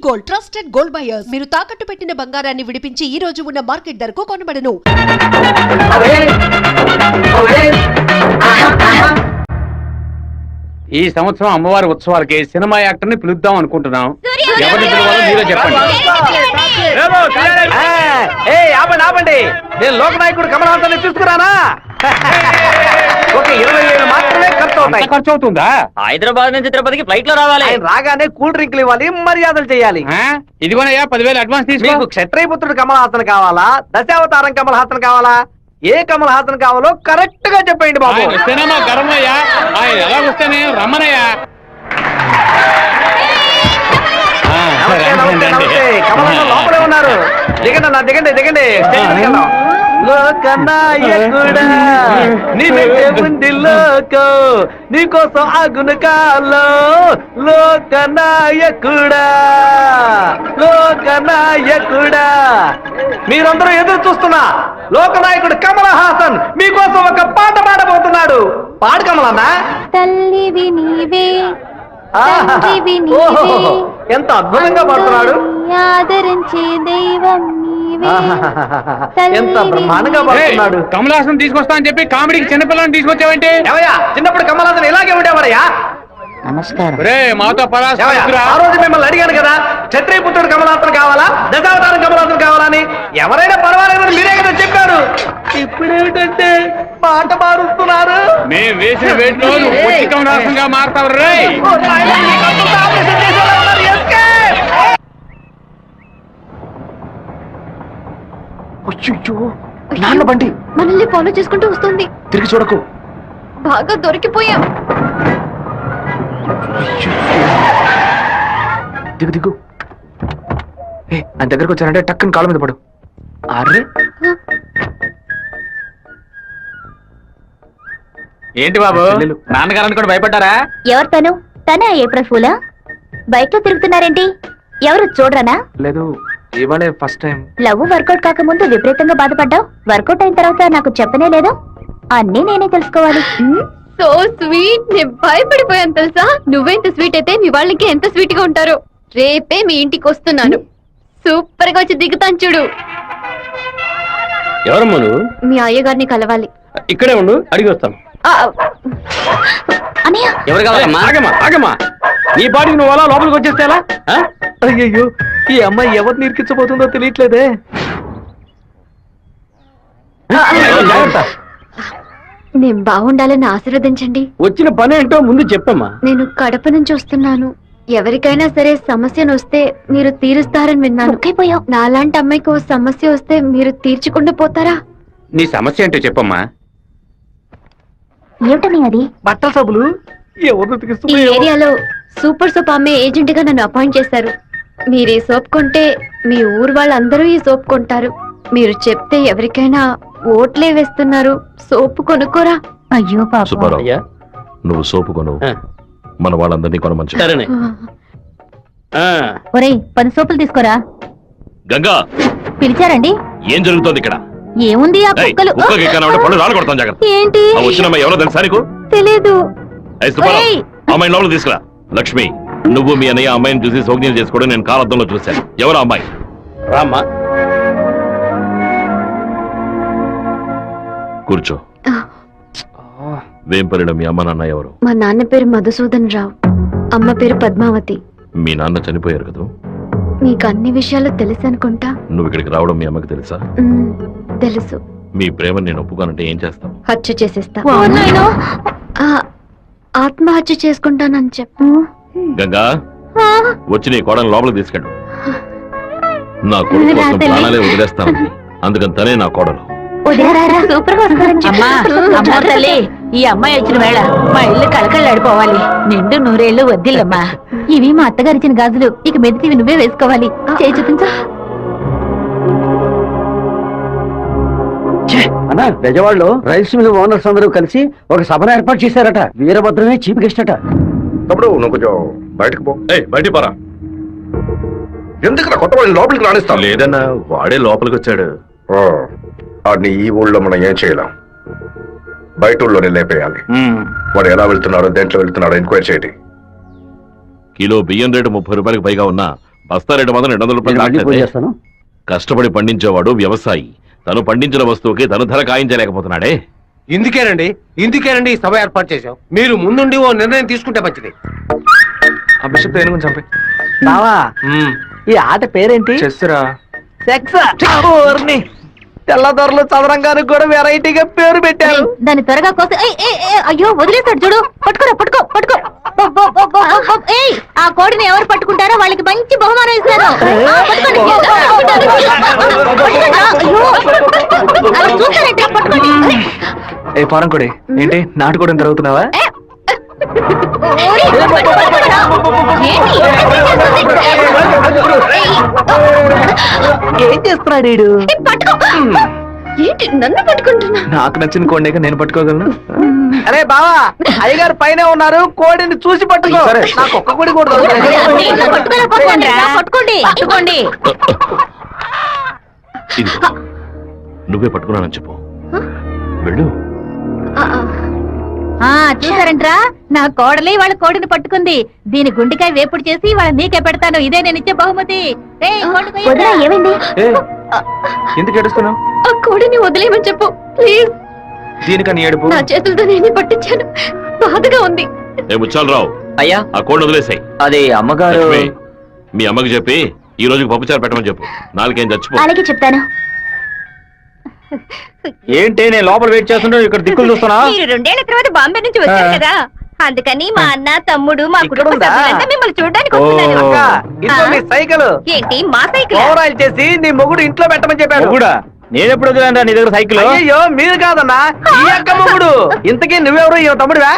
Gold, trusted gold buyers. మీరు తాకట్టు పెట్టిన బంగారాన్ని విడిపించి ఈ రోజు ఉన్న మార్కెట్ ధరకు కొనబడను. ఈ సంవత్సరం అమ్మవారి ఉత్సవాలకి సినిమా యాక్టర్ ని పిలుద్దాం అనుకుంటున్నాం. ఎవరిని పిలవాలో మీరే చెప్పండి. ఆపండి, నేను లోకనాయకుడు కమల్ హాసన్ చూసుకురానా? ఒక 20,000 మాత్రమే ఖర్చు అవుతుందా? హైదరాబాద్ నుంచి తిరుపతికి ఫ్లైట్ లో రావాలి. ఆయన రాగానే కూల్ డ్రింక్లు ఇవ్వాలి, మర్యాదలు చేయాలి. ఇదిగోనయ్యా 10,000 అడ్వాన్స్ తీసుకో. మీకు క్షత్రియపుత్రుడు కమల్ హాసన్ కావాలా, దశావతారం కమల్ హాసన్ కావాలా? ఏ కమల్ హాసన్ కావాలో కరెక్ట్ గా చెప్పండి బాబు. సినిమా గర్వయ్యా, ఆయన ఎలా వస్తేనే రమ్మనయ్యా. కమల్ హాసన్ లోపలే ఉన్నారు. దిగండి అన్న, దిగండి దిగండి. లోకనాయకుడా నీవే ఉంది లోకం, నీకోసం ఆగున కాలో. లోకనాయకుడా లోకనాయకుడా, మీరందరూ ఎదురు చూస్తున్నా లోకనాయకుడు కమల్ హాసన్ మీకోసం ఒక పాట పాడబోతున్నాడు. పాడు కమలన్నా. తల్లివి నీవే, ఎంత అద్భుతంగా పాడుతున్నాడు. ఆదరించే దైవం నీవే, ఎంత బ్రహ్మాండంగా పాడుతున్నాడు. కమల్ హాసన్ తీసుకొస్తా అని చెప్పి కామెడీకి చిన్నపిల్లని తీసుకొచ్చావేంటి? ఏమయ్యా, చిన్నప్పుడు కమల్ హాసన్ ఇలాగే ఉండేవాడయ్యా. నమస్కారం. మాతో ఆ రోజు మిమ్మల్ని అడిగాను కదా, క్షత్రియపుత్రుడు కమల్ హాసన్ కావాలా, దశావతారం కమల్ హాసన్ కావాలని. ఎవరైనా పర్వాలేదని మీరే కదా చెప్పారు. ఇప్పుడేమిటంటే పాట మారుస్తున్నారు. మేము వేసిన వేట్లో కమల్ హాసన్ గా మారుతావు రే. నాన్న బండి మనల్ని ఫాలో చేసుకుంటూ వస్తుంది. తిరిగి చూడకు. బాగా దొరికిపోయాం. దిగు దిగు. ఆయన దగ్గరకు వచ్చానంటే టక్కని కాళ్ళ మీద పడు. అరే ఏంటి బాబు, నాన్నగారని కూడా భయపడ్డారా? ఎవరు తను? తనే ఏప్రిల్ ఫూలా? బైక్ లో తిరుగుతున్నారేంటి? ఎవరు చూడరానా? లేదు, ఇవాళే ఫస్ట్ టైం. లవ్ వర్కౌట్ కాకముందు విపరీతంగా బాధపడ్డావు, వర్కౌట్ అయిన తర్వాత నాకు చెప్పనే లేదు. అన్నీ నేనే తెలుసుకోవాలి. సో స్వీట్, నేను భయపడిపోయాను తెలుసా. నువ్వెంత స్వీట్ అయితే మీ వాళ్ళకి ఎంత స్వీట్ గా ఉంటారో. రేపే మీ ఇంటికి వస్తున్నాను, సూపర్ గా వచ్చి దిగుతాను చూడు. ఎవరమ్మా నువ్వు? మీ అయ్యగారిని కలవాలి. ఇక్కడే ఉండు, అడిగి వస్తాం. ఎవరు కావాలమ్మా? ఆగమ్మా ఆగమ్మా, నీ పాటికి నువ్వు అలా లోపలికి వచ్చేస్తే ఎలా? అయ్యయ్యో, ఈ అమ్మాయి ఎవరు నిరికించబోతుందో తెలియట్లేదే. నేను బాగుండాలని ఆశీర్వదించండి. వచ్చిన పని ఏంటో ముందు చెప్పమ్మా. నేను కడప నుంచి వస్తున్నాను. ఎవరికైనా సరే సమస్యను వస్తే మీరు తీరుస్తారని విన్నాను. నాలాంటి అమ్మాయికి ఓ సమస్య వస్తే మీరు తీర్చకుండా పోతారా? నీ సమస్య ఏంటో చెప్పమ్మా. ఏమిటని అది? బట్టల సబ్బులు ఎవరు ఈ ఏరియాలో సూపర్ సోప్ అమ్మే ఏజెంట్ గా నన్ను అపాయింట్ చేశారు. మీరు ఈ సోప్ కొంటే మీ ఊరు వాళ్ళందరూ ఈ సోప్ కొంటారు. మీరు చెప్తే ఎవరికైనా ఓట్లే వేస్తున్నారు. సోపు కొనుక్కోరా. అయ్యో సుబ్బారావు, నువ్వు సోపు కొను, మన వాళ్ళందరినీ కొనమంచి. ఒరేయ్, 10 సోపులు తీసుకోరా. గంగా, పిలిచారండి? ఏం జరుగుతోంది ఇక్కడ? ఏముంది, ఆ కుక్కలు. పళ్ళు రాలగొడతాం, జాగ్రత్త. ఏంటి? వచ్చిన ఎవరో తెలుసా నీకు? తెలీదు. అమ్మాయి లోపల తీసుకురా. లక్ష్మి, నువ్వు మీ అన్నయ్య అమ్మాయిని చూసి సౌజ్ఞలు చేసుకోవడం నేను కాలద్దంలో చూశాను. ఎవరు అమ్మాయి? రామ్మా, కూర్చో. వేంపల్లిలో మీ అమ్మ నాన్న ఎవరు? మా నాన్న పేరు మధుసూదన్ రావు, అమ్మ పేరు పద్మావతి. మీ నాన్న చనిపోయారు కదా? మీకు అన్ని విషయాలు తెలుసు అనుకుంటా. నువ్వు ఇక్కడికి రావడం మీ అమ్మకి తెలుసా? తెలుసు. మీ ప్రేమను నేను ఒప్పుకోనంటే ఏం చేస్తావు? హత్య చేసేస్తా. ఆత్మహత్య చేసుకుంటానని చెప్పు. గంగా, వచ్చి నీ కోడని లోపలికి తీసుకెళ్ళు. నా కొడుకు కోసం ప్రాణాలే వదిలేస్తాను, అందుకని తనే నా కోడలు. ఈ అమ్మాయి వచ్చిన వేళ మా ఇల్లు కళకళ్ళాడిపోవాలి. నిండు నూరేళ్లు వద్దిల్లమ్మా. ఇవి మా అత్తగారిచ్చిన గాజులు, ఇక మెదిటివి నువ్వే వేసుకోవాలి. చేయి చూపించా. అన్నా, బెజవాడలో రైస్ మిల్ ఓనర్స్ అందరూ కలిసి ఒక సభను ఏర్పాటు చేశారట. వీరభద్రమే చీఫ్ గెస్ట్ అట. తమ్ముడు, నువ్వు కొంచెం బయటకు పో. బయటికి పోరా. ఎందుకు కొత్త వాళ్ళు లోపలికి రాణిస్తాను? లేదన్నా, వాడే లోపలికి వచ్చాడు. వాడిని ఈ ఊళ్ళో మనం ఏం చేయలేం, బయట ఊళ్ళోనే లేపేయాలి. వాడు ఎలా వెళ్తున్నాడో, దేంట్లో వెళ్తున్నాడో ఎంక్వైరీ చేయండి. కిలో బియ్యం రేటు 30 రూపాయలకు పైగా ఉన్నా బస్తా 200 రూపాయలు నేను మళ్ళీ ఫోన్ దాటితే చేస్తాను. కష్టపడి పండించేవాడు వ్యవసాయి. తను పండించిన వస్తువుకి తను ధర కాయించలేకపోతున్నాడే. ఇందుకేనండి ఈ సభ ఏర్పాటు చేశాం. మీరు ముందుండి ఓ నిర్ణయం తీసుకుంటే మంచిది. ఆ బిషప్ ఏనుగుని చంపే. బావా ఈ ఆట పేరేంటి? చెస్సురా. తెల్లదొరలు చదరంగానికి కూడా వెరైటీగా పేరు పెట్టారు. దాన్ని త్వరగా కోసి అయ్యో వదిలేస్తాడు చూడు. పట్టుకోరా పట్టుకో పట్టుకో. ఏయ్ ఆ కోడిని ఎవరు పట్టుకుంటారో వాళ్ళకి మంచి బహుమానం ఇస్తారు. పట్టుకోండి. అలా చూస్తారంటే పట్టుకోండి. ఏ ఫారం కొడి ఏంటి నాటుకోవడం జరుగుతున్నావా? ఏం చేస్తున్నాడు వీడు? ఏంటి నన్ను పట్టుకుంటున్నా? నాకు నచ్చిన కోడిని నేను పట్టుకోగలను. అరే బావా అయ్యగారు పైన ఉన్నారు, కోడిని చూసి పట్టుకో. సరే. నాకు ఒక్క కోడి కూడా దొరకలేదు. పట్టుకోండి పట్టుకోండి. ఇదిగో, నువ్వే పట్టుకున్నానని చెప్పు. వెళ్ళు. చూసారంట్రా నా కోడలి వాళ్ళ కోడిని పట్టుకుంది. దీని గుండెకాయ వేపుడు చేసి వాళ్ళ నీకే పెడతాను. ఇదే నేను ఇచ్చే బహుమతి. ఏమైంది? ఏ ఎందుకు ఏడుస్తున్నావు? ఆ కోడిని వదిలేయమని చెప్పు ప్లీజ్. దీనికని ఏడుపు? నా చేతులతో నేను పట్టించాను, బాధగా ఉంది. ఏ ముచ్చాలరావు, అయ్యా ఆ కోడిని వదిలేసాయి. అది అమ్మగారు. మీ అమ్మకి చెప్పి ఈ రోజుకి పప్పుచారు పెట్టమని చెప్పు. నాలుగేం చచ్చిపో. అలాగే చెప్తాను. ఏంటి నేను లోపల వెయిట్ చేస్తుంటే ఇక్కడ దిక్కులు చూస్తున్నా? మీరు 2 ఏళ్ల తర్వాత బాంబే నుంచి వచ్చారు కదా, అందుకని మా అన్న తమ్ముడు మా ఇక్కడ కుటుంబ ఉందా? సభ్యులంతా మిమ్మల్ని చూడడానికి ఓ. వస్తున్నారు. అక్క, ఇదిగో నీ సైకిల్. ఏంటి మా సైకిల్? ఓవర్ ఆయిల్ చేసి నీ మొగుడు ఇంట్లో పెట్టమని చెప్పాడు. కూడా నేను ఎప్పుడు వదిలేను నీ దగ్గర సైకిల్? అయ్యో మీరు కాదన్నా, ఈ అక్క మొగుడు. ఇంతకీ నువ్వెవరు? ఈ తమ్ముడివా?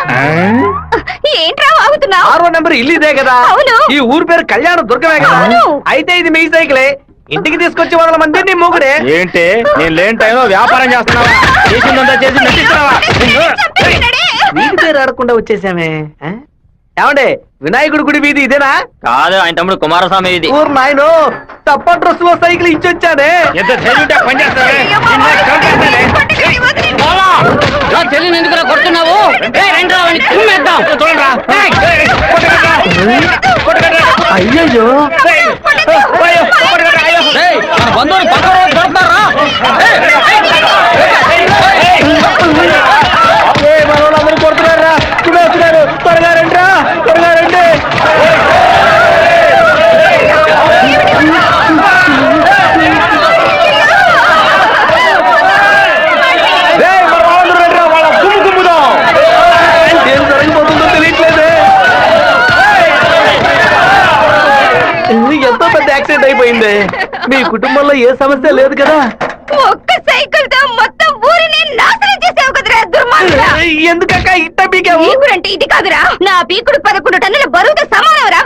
ఏంట్రా వాగుతున్నావు? 6వ నెంబర్ ఇల్లు ఇదే కదా? అవును. ఈ ఊరు పేరు కళ్యాణ దుర్గమే కదా? అవును. అయితే ఇది మీ సైకిలే. ఇంటికి తీసుకొచ్చి 100 మంది నీ మొగుడే. ఏంటి నేను లేని టైంలో వ్యాపారం చేస్తున్నావా? చేసిందంతా చేసి నటిస్తున్నావా? వీడి పేరు ఆడకుండా వచ్చేసామే. ఏమండే వినాయకుడి గుడి వీధి ఇదేనా? కాదు, ఆయన తమ్ముడు కుమారస్వామి ఇది. ఊరు నాయను తప్ప డ్రెస్ లో సైకిల్ ఇచ్చొచ్చానే. ఎంత ధైర్యం ఉంటే పని చేస్తావే? చెల్లిని ఎందుకు కొడుతున్నావు? అయ్యయ్యో బంధువులు పక్కన దొరుకుతారా? మనోళ్ళందరూ కొడుతున్నారా? వస్తున్నారు, త్వరగా రండి, త్వరగా రండి. ఏం జరిగిపోతుందో తెలియట్లేదే. ఎంతో పెద్ద యాక్సిడెంట్ అయిపోయింది. మీ కుటుంబంలో ఏ సమస్య లేదు కదా? ఒక్క సైకిల్ తో మొత్తం ఊరిని నాశనం చేసావు కదరా దుర్మార్గుడా. ఎందుకక్క ఇట్ట పీకావు? పీకుడంటే ఇది కాదురా, నా పీకుడు 11 టన్నుల బరువుతో సమానవరా.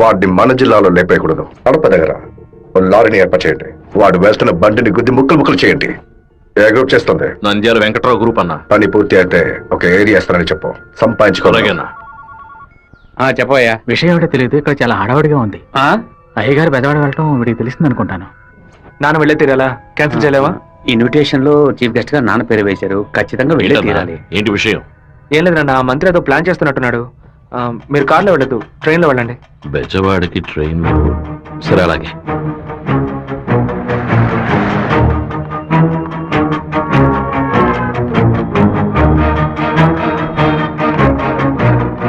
వాడిని మన జిల్లాలో లేపేయకూడదు. కడప దగ్గర ఓ లారీని ఏర్పాటు చేయండి. వాడు వేస్తున్న బండిని గుద్ది ముక్కలు చేయండి. ఏ గ్రూప్ చేస్తుంది? నంద్యాల వెంకట్రావు గ్రూప్ అన్న. పని పూర్తి అయితే ఒక ఏరియా ఇస్తానని చెప్పు. సంపాదించుకోవాలి. అలాగేనా? చెప్పోయా. విషయం ఏమిటో తెలియదు, ఇక్కడ చాలా హడావుడిగా ఉంది. అయ్యగారు బెదవాడ వెళ్ళటం వీడికి తెలిసింది అనుకుంటాను. నాన్న వెళ్ళే తీరాలా? క్యాన్సిల్ చేయలేవా? ఇన్విటేషన్ లో చీఫ్ గెస్ట్ గా నాన్న పేరు వేశారు, ఖచ్చితంగా వెళ్ళే ఏంటన్నా? తీరాలి. ఏంటి విషయం? ఏం లేదన్నా, మంత్రి ఏదో ప్లాన్ చేస్తున్నట్టున్నాడు. మీరు కార్లో వెళ్ళదు, ట్రైన్లో వెళ్ళండి. బెజవాడికి ట్రైన్. సరే అలాగే.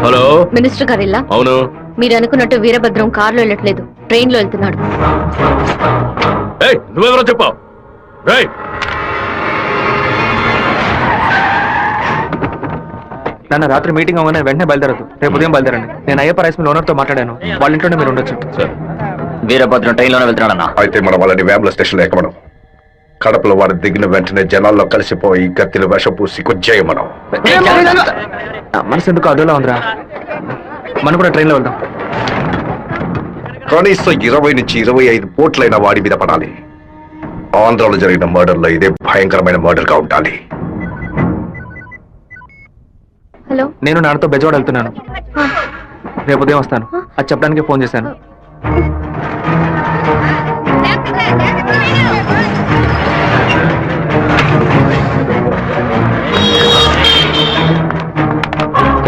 హలో మినిస్టర్ గారిల్లా? అవును. మీరు అనుకున్నట్టు వీరభద్రం కారులో వెళ్ళట్లేదు, ట్రైన్ లో వెళ్తున్నాడు. ఏయ్, నువ్వెవరో చెప్పావు? నాన్న రాత్రి మీటింగ్ అవ్వగానే వెంటనే బయలుదేరదు, రేపు ఉదయం బయలుదేరండి. నేను అయ్యప్ప రైస్ మిల్ ఓనర్ తో మాట్లాడాను, వాళ్ళ ఇంట్లోనే మీరు ఉండొచ్చు. సరే. వీరభద్రం ట్రైన్ లోనే వెళ్తున్నాడన్నా. అయితే మనం వాళ్ళని వేముల స్టేషన్ లో ఎక్కమనం. కడపలో వాడు దిగిన వెంటనే జనాల్లో కలిసిపోయి గత్తిని విషపూసి కొజ్జేయమనం. మనసు ఎందుకు అదోలా ఉందిరా, మనం కూడా ట్రైన్ లో వెళ్దాం. కనీసం 20 నుంచి 25 పోట్లైన వాడి మీద పడాలి. ఆంధ్రాలో జరిగిన మర్డర్ లో ఇదే భయంకరమైన మర్డర్ గా ఉండాలి. హలో, నేను నాన్నతో బెజవాడ వెళ్తున్నాను, రేపు ఉదయం వస్తాను. అది చెప్పడానికి ఫోన్ చేశాను.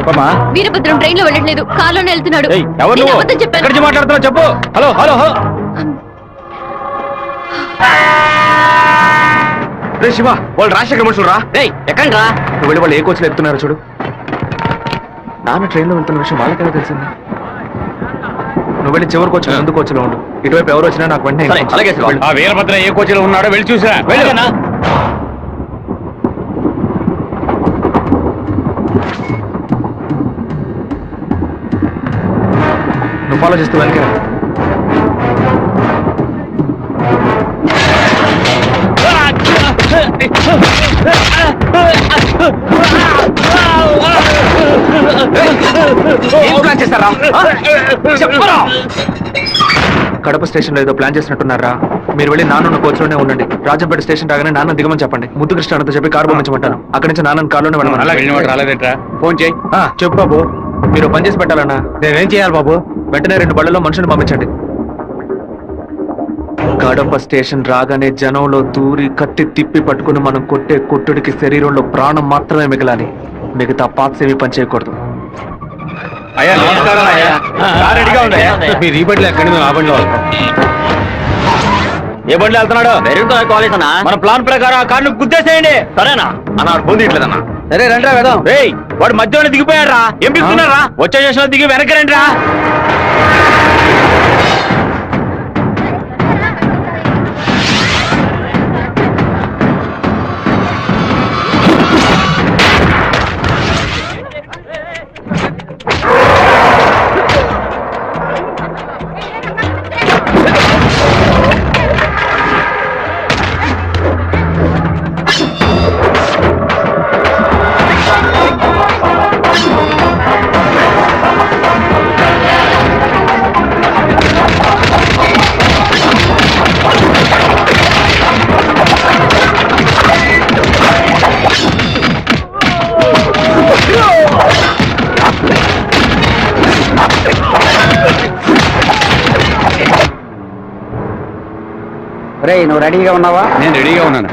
చెప్పమ్మా. వీరభద్రం ట్రైన్ లో వెళ్ళట్లేదు, కారులోనే వెళ్తున్నాడు. ఏయ్, ఎవరు నేను నువ్వు? అబద్ధం చెప్పాను. ఎక్కడి నుంచి మాట్లాడుతున్నావు చెప్పు. Hello hello hello. రే శివ, వాళ్ళు రాజశేఖర్ మనుషులు రా. ఎక్కండి రా. నువ్వు వెళ్ళి వాళ్ళు ఏ కోచ్లో ఎక్కుతున్నారో చూడు. నాన్న ట్రైన్లో వెళ్తున్న విషయం వాళ్ళకెలా తెలిసింది? నువ్వు వెళ్ళి చివరి కోచ్ ముందు కోచ్లో ఉండు. ఇటువైపు ఎవరు వచ్చినా నాకు వెంటనే inform చేయి. అలాగే శివ. వెళ్ళు. ఆ వీరభద్ర ఏ కోచ్లో ఉన్నాడో వెళ్ళి చూసిరా. వెళ్ళనా? నువ్వు ఫాలో చేస్తూ వెనక కడప స్టేషన్ లో ఏదో ప్లాన్ చేసినట్టున్నారా? మీరు వెళ్ళి నాన్న కోచ్లోనే ఉండండి. రాజంపేట స్టేషన్ రాగానే నాన్న దిగమని చెప్పండి. ముద్దు కృష్ణ అంతా చెప్పి కారు పంపించమంటాను. అక్కడి నుంచి నాన్న కారులోనే అలా వెళ్ళమని. వెళ్ళినవాడు రాలేదేట్రా? ఫోన్ చేయి. చెప్పు బాబు. మీరు పని చేసి పెట్టాలన్నా. నేనేం చేయాలి బాబు? వెంటనే 2 బళ్ళలో మనుషులు పంపించండి. కడప స్టేషన్ రాగానే జనంలో దూరి కత్తి తిప్పి పట్టుకుని మనం కొట్టే కొట్టుడికి శరీరంలో ప్రాణం మాత్రమే మిగలాలి. మిగతా పార్ట్స్ ఏమీ పని చేయకూడదు. అయ్యా నమస్కారం అయ్యా. కార్ రెడీగా ఉంది అయ్యా. మీరు ఈ బండిలో ఎక్కడి మేము ఆ బండిలో వెళ్తాం. ఏ బండి వెళ్తున్నాడు? మన ప్లాన్ ప్రకారం ఆ కార్ను గుద్దేసేయండి. సరేనా అన్నాడు. పొందిట్లేదన్నా. సరే రండి వెళ్దాం. రేయ్, వాడు మధ్యలో దిగిపోయాడు రా. ఏం దిగుతున్నారా? వచ్చే స్టేషన్ లో దిగి వెనక్కి రండి రా. రేయ్, నువ్వు రెడీగా ఉన్నావా? నేను రెడీగా ఉన్నాను.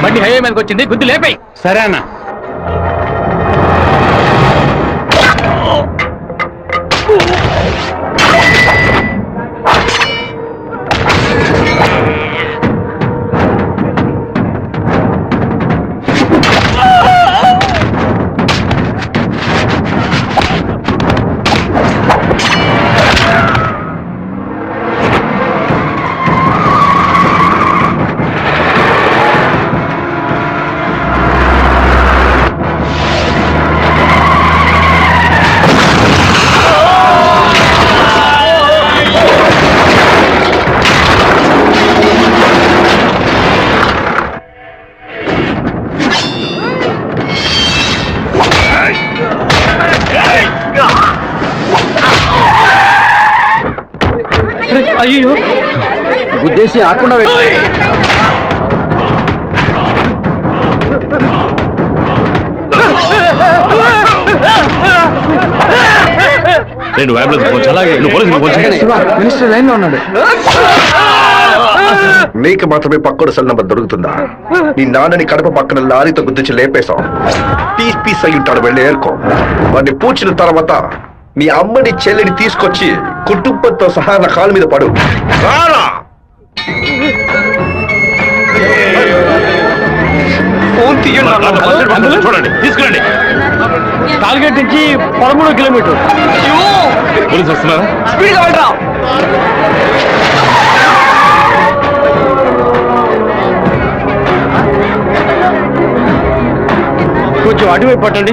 బండి హైవే మీదకి వచ్చింది, గుద్దు లేపేయ్. సరే అన్న. అయ్యో, గుద్దేసి ఆకుండా నేను అంబులెన్స్ ఫోన్ చేయి. నువ్వు పోలీసులకు ఫోన్ చేయి. మినిస్టర్ లైన్ లో ఉన్నాడు. నీకు మాత్రమే పక్కన సెల్ నంబర్ దొరుకుతుందా? నీ నాన్నని కడప పక్కన లారీతో గుద్దించి లేపేశాం. పీస్ పీస్ అయి ఉంటాడు. వెళ్ళి ఏర్కో. వాడిని పూడ్చిన తర్వాత నీ అమ్మని చెల్లిని తీసుకొచ్చి కుటుంబంతో సహా నా కాలు మీద పడు. రారా! ఫోన్ తీయండి. అంబులెన్స్ చూడండి, తీసుకురండి. టార్గెట్ నుంచి 13 కిలోమీటర్. పోలీసు వస్తున్నారా? స్పీడ్గా వెళ్ళరా. కొంచెం అటువైపు పట్టండి.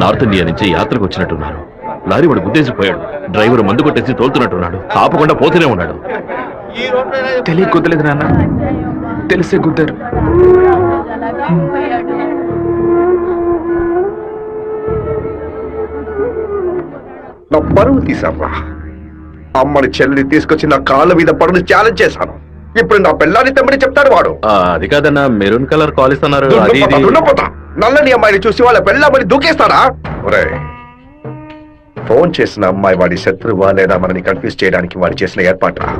నార్త్ ఇండియా నుంచి యాత్రకు వచ్చినట్టున్నారు. లారీ వాడు గుద్దేసిపోయాడు. డ్రైవర్ మందు కొట్టేసి తోలుతున్నట్టున్నాడు. ఆపకుండా పోతూనే ఉన్నాడు. తెలియ గుద్దలేదు నాన్న, తెలిసే గుద్దారు. నా పరువు తీసావా? అమ్మని చెల్లిని తీసుకొచ్చి నా కాళ్ళ మీద పడుని ఛాలెంజ్ చేశాను. ఇప్పుడు నా పిల్లాన్ని తెమ్మని చెప్తాడు వాడు. అది కాదన్నా, మెరూన్ కలర్ కాల్ ఇస్తున్నారు. దున్నపోతా. నల్లని అమ్మాయిని చూసి వాళ్ళ పెళ్ళామని దూకేస్తారా? ఒరేయ్, ఫోన్ చేసిన అమ్మాయి వాడి శత్రువా లేదా మనని కన్ఫ్యూజ్ చేయడానికి వాడు చేసిన ఏర్పాట్రా.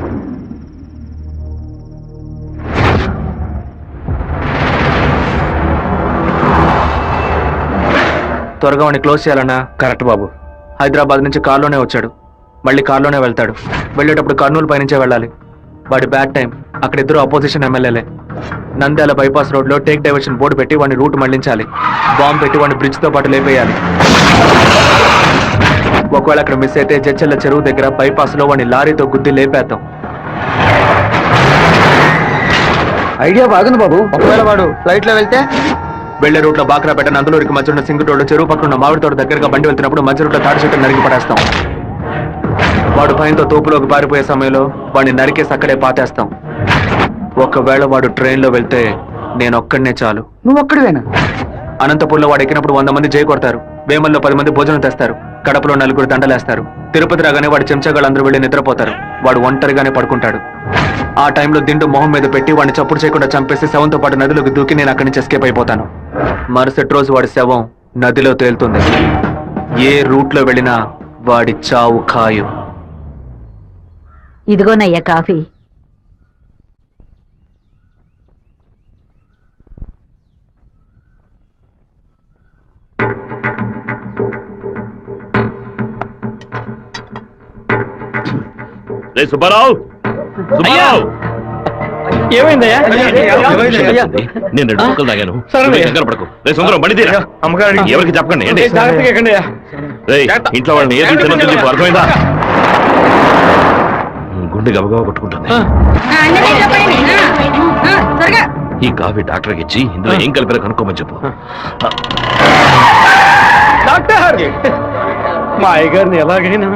త్వరగా వాడిని క్లోజ్ చేయాలన్నా. కరెక్ట్ బాబు. హైదరాబాద్ నుంచి కార్లోనే వచ్చాడు, మళ్ళీ కార్లోనే వెళ్తాడు. వెళ్ళేటప్పుడు కర్నూలు పైనుంచే వెళ్ళాలి. వాడి బ్యాడ్ టైం. అక్కడ ఇద్దరు అపోజిషన్ ఎమ్మెల్యేలే. నంద్యాల బైపాస్ రోడ్ లో టేక్ డైవర్షన్ బోర్డు పెట్టి వాడిని రూట్ మళ్లించాలి. బాంబు పెట్టి వాడిని బ్రిడ్జ్ తో పాటు లేపేయాలి. ఒకవేళ అక్కడ మిస్ అయితే జడ్చెల్ల చెరువు దగ్గర బైపాస్ లో వాడిని లారీతో గుద్ది లేపేద్దాం. ఐడియా బాగుంది బాబు. ఒకవేళ వాడు ఫ్లైట్ లో వెళ్తే వెళ్లే రూట్ లో బాక్రాపేట నందులూరికి మధ్య ఉన్న సింగు రోడ్డు చెరువు పక్కన ఉన్న మామిడి తోట దగ్గరగా బండి వెళ్తున్నప్పుడు మధ్య రూట్ లో తాడి చెట్టు నరికి పడేస్తాం. వాడు భయంతో తోపులోకి పారిపోయే సమయంలో వాడిని నరికేసి అక్కడే పాతేస్తాం. ఒకవేళ వాడు ట్రైన్ లో వెళ్తే నేను ఒక్కడనే చాలు. నువ్వు ఒక్కడివేనా? అనంతపూర్లో వాడు ఎక్కినప్పుడు 100 మంది జై కొడతారు. వేమల్లో 10 మంది భోజనం తెస్తారు. కడపలో 4 దండలేస్తారు. తిరుపతి రాగానే వాడి చెంచాగాళ్ళందరూ వెళ్ళి నిద్రపోతారు. వాడు ఒంటరిగానే పడుకుంటాడు. ఆ టైంలో దిండు మొహం మీద పెట్టి వాడిని చప్పుడు చేయకుండా చంపేసి శవంతో పాటు నదిలోకి దూకి నేను అక్కడి నుంచి ఎస్కేప్ అయిపోతాను. మరుసటి రోజు వాడి శవం నదిలో తేలుతుంది. ఏ రూట్ లో వెళ్ళినా వాడి చావు ఖాయం. ఇదిగోనయ్యా కాఫీ. రే సుబ్బారావు, సుబ్బారావు! ఏమైందయ్యా? నేను 2 ముక్కలు తాగాను. సరే. నువ్వు కంగారు పడకు. రే సుందరం, బండి తీరా. అమ్మగారికి ఎవరికి చెప్పకండి. ఏంటి? జాగ్రత్తగా ఎక్కండి అయ్యా. రేయ్, ఇంట్లో వాళ్ళని ఏది తినొద్దు చెప్పు, అర్థమైందా? గుండె గబగబా కొట్టుకుంటుంది. ఈ కాఫీ డాక్టర్కి ఇచ్చి ఇందులో ఏం కలిపారో కనుక్కోమని చెప్పు. డాక్టర్, మా అయ్యగారిని ఎలాగైనా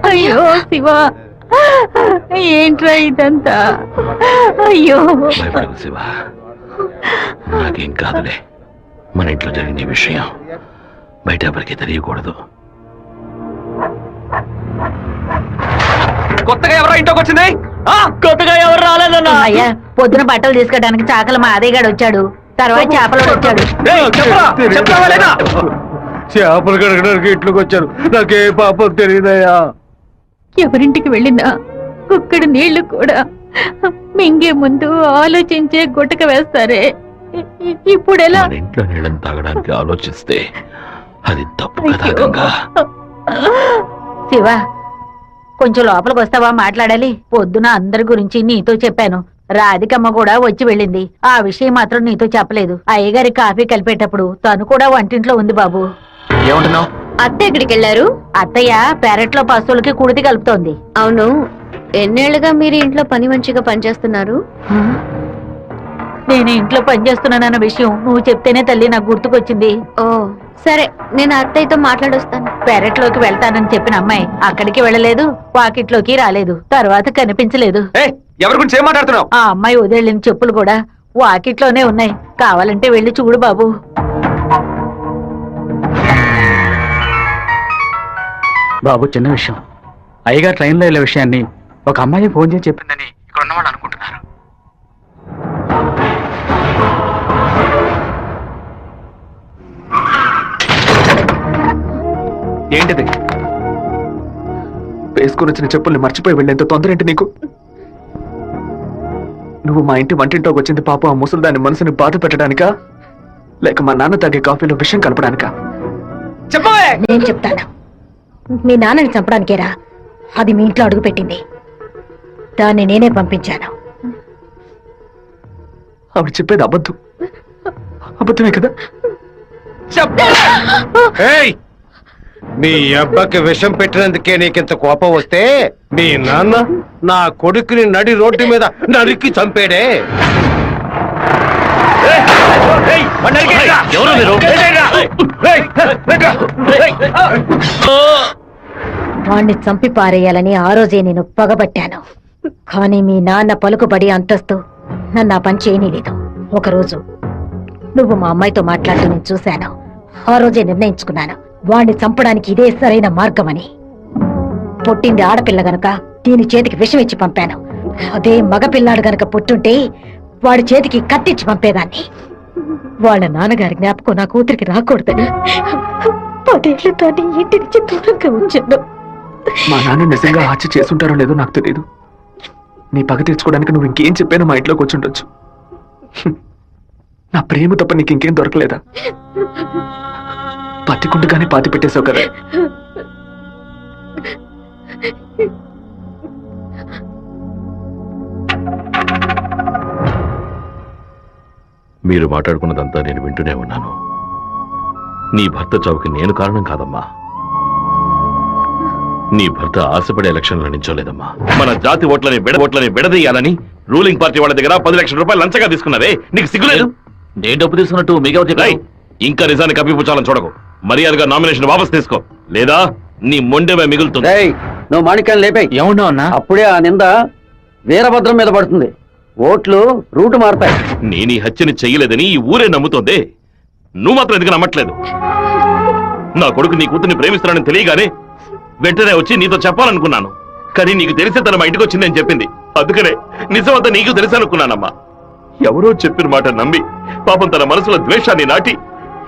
అయ్యో శివ, ఏంట్రా ఇదంతా? అయ్యో భయపడకు శివ, నాకేం కాదులే. మన ఇంట్లో జరిగిన ఈ విషయం బయట ఎవరికి తెలియకూడదు. కొత్తగా ఎవరో ఇంట్లోకి వచ్చింది? కొత్తగా ఎవరు రాలేదన్నా? అయ్యా, పొద్దున బట్టలు తీసుకెళ్ళడానికి చాకల మా అదేగాడు వచ్చాడు. తర్వాత చేపలోడు వచ్చాడు. చెప్తావా లేదా? చేపలు కడగడానికి ఇంట్లోకి వచ్చారు. నాకే పాపం తెలియదయ్యా. ఎవరింటికి వెళ్ళినా కుక్కడ నీళ్లు కూడా మింగే ముందు ఆలోచించే గుట్టక వేస్తారే. ఇప్పుడెలా? మన ఇంట్లో నీళ్ళని తాగడానికి ఆలోచిస్తే అది తప్పు కదా గంగా. శివ, కొంచెం లోపలికి వస్తావా? మాట్లాడాలి. పొద్దున అందరి గురించి నీతో చెప్పాను. రాధికమ్మ కూడా వచ్చి వెళ్ళింది. ఆ విషయం మాత్రం నీతో చెప్పలేదు. అయ్యగారి కాఫీ కలిపేటప్పుడు తను కూడా వంటింట్లో ఉంది బాబు. ఏమంటున్నావు? అత్త ఎక్కడికి వెళ్ళారు? అత్తయ్య పెరట్లో పశువులకి కుడితి కలుపుతోంది. అవును, ఎన్నేళ్లుగా మీరు ఇంట్లో పని మంచిగా పనిచేస్తున్నారు? నేను ఇంట్లో పనిచేస్తున్నానన్న విషయం నువ్వు చెప్తేనే తల్లి నాకు గుర్తుకొచ్చింది. ఓ సరే, నేను అత్తయ్యతో మాట్లాడొస్తాను. పెరట్లోకి వెళ్తానని చెప్పిన అమ్మాయి అక్కడికి వెళ్ళలేదు, వాకిట్లోకి రాలేదు, తర్వాత కనిపించలేదు. ఎవరి గురించి ఏం మాట్లాడుతున్నావు? ఆ అమ్మాయి వదిలిన చెప్పులు కూడా వాకిట్లోనే ఉన్నాయి. కావాలంటే వెళ్ళి చూడు బాబు. బాబు, చిన్న విషయం. అయ్యగా ట్రైన్లో వెళ్ళే విషయాన్ని ఒక అమ్మాయి ఫోన్ చేసి చెప్పిందని ఇక్కడ ఉన్నవాళ్ళు అనుకుంటున్నారు. ఏంటిది? వేసుకుని వచ్చిన చెప్పుల్ని మర్చిపోయి వెళ్ళేంత తొందర ఏంటి నీకు? నువ్వు మా ఇంటి వంటింట్లోకి వచ్చింది పాప ఆ ముసలిదాని మనసుని బాధ పెట్టడానికా, లేక మా నాన్న తాగే కాఫీలో విషయం కలపడానికా? చెప్పవే! నేను చెప్తాను. మీ నాన్నని చంపడానికేరా అది మీ ఇంట్లో అడుగు పెట్టింది. దాన్ని నేనే పంపించాను. ఆవిడ చెప్పేది అబద్ధమే కదా? ఏయ్, మీ అబ్బకి విషం పెట్టినందుకే నీకింత కోపం వస్తే మీ నాన్న నా కొడుకుని నడి రోడ్డు మీద నరికి చంపాడే. ఎవరు మీరు? వాణ్ణి చంపి పారేయాలని ఆ రోజే నేను పగబట్టాను. కానీ మీ నాన్న పలుకుబడి అంతస్తు నన్ను ఆ పని చేయనీలేదు. ఒకరోజు నువ్వు మా అమ్మాయితో మాట్లాడుతూ నేను చూశాను. ఆ రోజే నిర్ణయించుకున్నాను, వాణ్ణి చంపడానికి ఇదే సరైన మార్గమని. పుట్టింది ఆడపిల్ల గనక దీని చేతికి విషం ఇచ్చి పంపాను. అదే మగపిల్లాడు గనక పుట్టుంటే వాడి చేతికి కత్తిచ్చి పంపేదాన్ని. వాళ్ళ నాన్నగారి జ్ఞాపకం నా కూతురికి రాకూడదని 10 ఏళ్లతో నీ ఇంటి నుంచి దూరంగా ఉంచాను. మా నాన్న నిజంగా హత్య చేసుంటారో లేదో నాకు తెలియదు. నీ పగ తీర్చుకోవడానికి నువ్వు ఇంకేం చెప్పానో మా ఇంట్లోకి వచ్చి ఉండొచ్చు. నా ప్రేమ తప్ప నీకు ఇంకేం దొరకలేదా? పత్తికుండగానే పాతి పెట్టేశావు కదా. మీరు మాట్లాడుకున్నదంతా నేను వింటూనే ఉన్నాను. నీ భర్త చావుకి నేను కారణం కాదమ్మా. నీ భర్త ఆశపడే ఎలక్షన్లో నించోలేదమ్మా. మన జాతి ఓట్లని బెడదీయాలని రూలింగ్ పార్టీ వాళ్ళ దగ్గర 10 లక్షల రూపాయలు లంచగా తీసుకున్నావే, నీకు సిగ్గులేదు? నేను డబ్బు తీసుకున్నట్టు మీకు ఇంకా నిజాన్ని కప్పిపుచ్చాలని చూడకు. మర్యాదగా నామినేషన్ వాపస్ తీసుకో, లేదా నీ మొండెమే మిగులుతుంది. నువ్వు మాణిక్యాన్ని లేపే. ఏమన్నా అన్నా? అప్పుడే ఆ నింద వీరభద్రం మీద పడుతుంది. ఓట్లు రూటు మారుతాయి. నేను ఈ హత్యని చెయ్యలేదని ఈ ఊరే నమ్ముతోంది. నువ్వు మాత్రం ఎందుకు నమ్మట్లేదు? నా కొడుకు నీ కూతుర్ని ప్రేమిస్తున్నానని తెలియగానే వెంటనే వచ్చి నీతో చెప్పాలనుకున్నాను. కానీ నీకు తెలిసే తన మా ఇంటికి వచ్చిందని చెప్పింది. అందుకనే నిజమంతా నీకు తెలుసనుకున్నానమ్మా. ఎవరో చెప్పిన మాట నమ్మి పాపం తన మనసులో ద్వేషాన్ని నాటి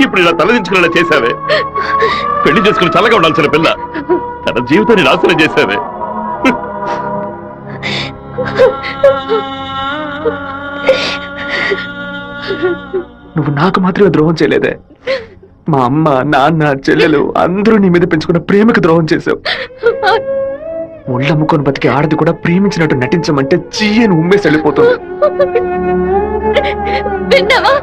ఇప్పుడు ఇలా తలదించుకునేలా చేశావే. పెళ్లి చేసుకుని చల్లగా ఉండాల్సిన పిల్ల తన జీవితాన్ని నాశనం చేశావే. నువ్వు నాకు మాత్రమే ద్రోహం చేయలేదే, మా అమ్మ, నాన్న, చెల్లెలు అందరూ నీ మీద పెంచుకున్న ప్రేమకు ద్రోహం చేశావు. ఒళ్ళమ్ముకొని బతికి ఆడది కూడా ప్రేమించినట్టు నటించమంటే చీయని ఉమ్మేసి వెళ్ళిపోతుంది. విన్నావా?